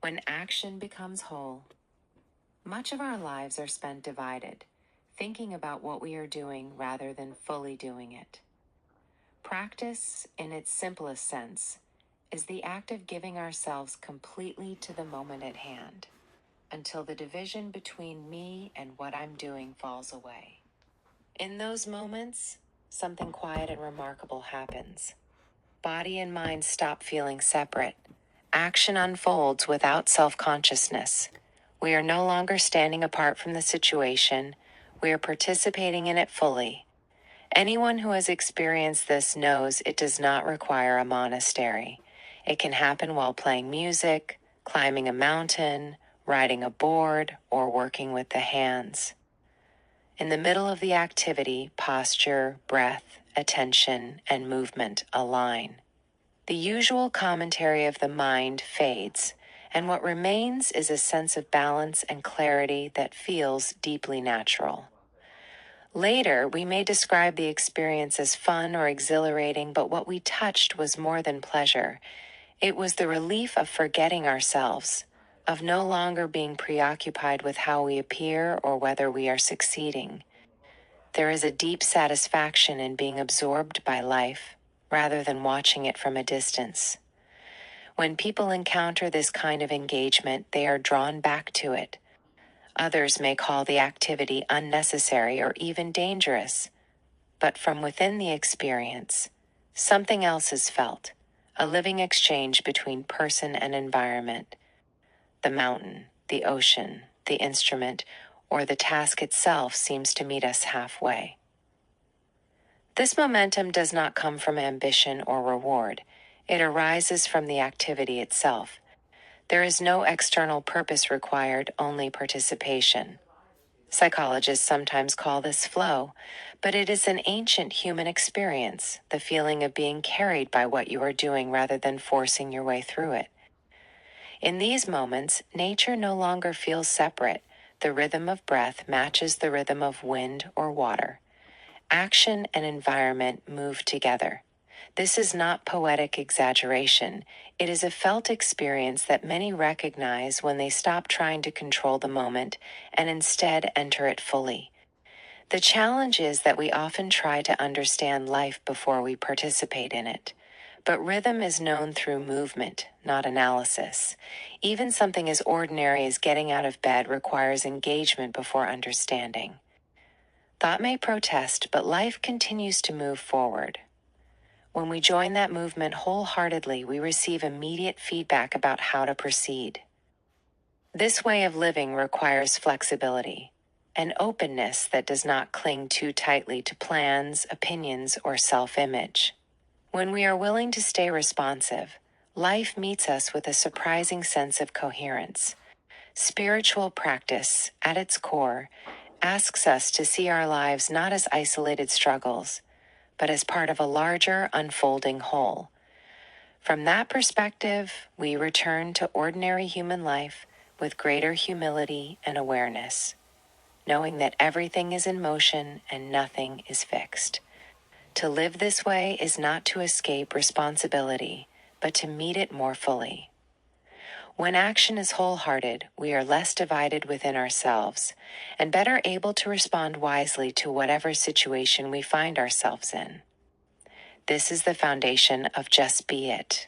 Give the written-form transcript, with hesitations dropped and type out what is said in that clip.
When action becomes whole, much of our lives are spent divided, thinking about what we are doing rather than fully doing it. Practice, in its simplest sense, is the act of giving ourselves completely to the moment at hand, until the division between me and what I'm doing falls away. In those moments, something quiet and remarkable happens. Body and mind stop feeling separate. Action unfolds without self-consciousness. We are no longer standing apart from the situation. We are participating in it fully. Anyone who has experienced this knows it does not require a monastery. It can happen while playing music, climbing a mountain, riding a board, or working with the hands. In the middle of the activity, posture, breath, attention, and movement align. The usual commentary of the mind fades, and what remains is a sense of balance and clarity that feels deeply natural. Later, we may describe the experience as fun or exhilarating, but what we touched was more than pleasure. It was the relief of forgetting ourselves, of no longer being preoccupied with how we appear or whether we are succeeding. There is a deep satisfaction in being absorbed by life, rather than watching it from a distance. When people encounter this kind of engagement, they are drawn back to it. Others may call the activity unnecessary or even dangerous, but from within the experience, something else is felt, a living exchange between person and environment. The mountain, the ocean, the instrument, or the task itself seems to meet us halfway. This momentum does not come from ambition or reward. It arises from the activity itself. There is no external purpose required, only participation. Psychologists sometimes call this flow, but it is an ancient human experience, the feeling of being carried by what you are doing rather than forcing your way through it. In these moments, nature no longer feels separate. The rhythm of breath matches the rhythm of wind or water. Action and environment move together. This is not poetic exaggeration. It is a felt experience that many recognize when they stop trying to control the moment and instead enter it fully. The challenge is that we often try to understand life before we participate in it. But rhythm is known through movement, not analysis. Even something as ordinary as getting out of bed requires engagement before understanding. Thought may protest, but life continues to move forward. When we join that movement wholeheartedly, we receive immediate feedback about how to proceed. This way of living requires flexibility, an openness that does not cling too tightly to plans, opinions, or self-image. When we are willing to stay responsive, life meets us with a surprising sense of coherence. Spiritual practice, at its core, asks us to see our lives not as isolated struggles, but as part of a larger unfolding whole. From that perspective, we return to ordinary human life with greater humility and awareness, knowing that everything is in motion and nothing is fixed. To live this way is not to escape responsibility, but to meet it more fully. When action is wholehearted, we are less divided within ourselves and better able to respond wisely to whatever situation we find ourselves in. This is the foundation of Just Be It.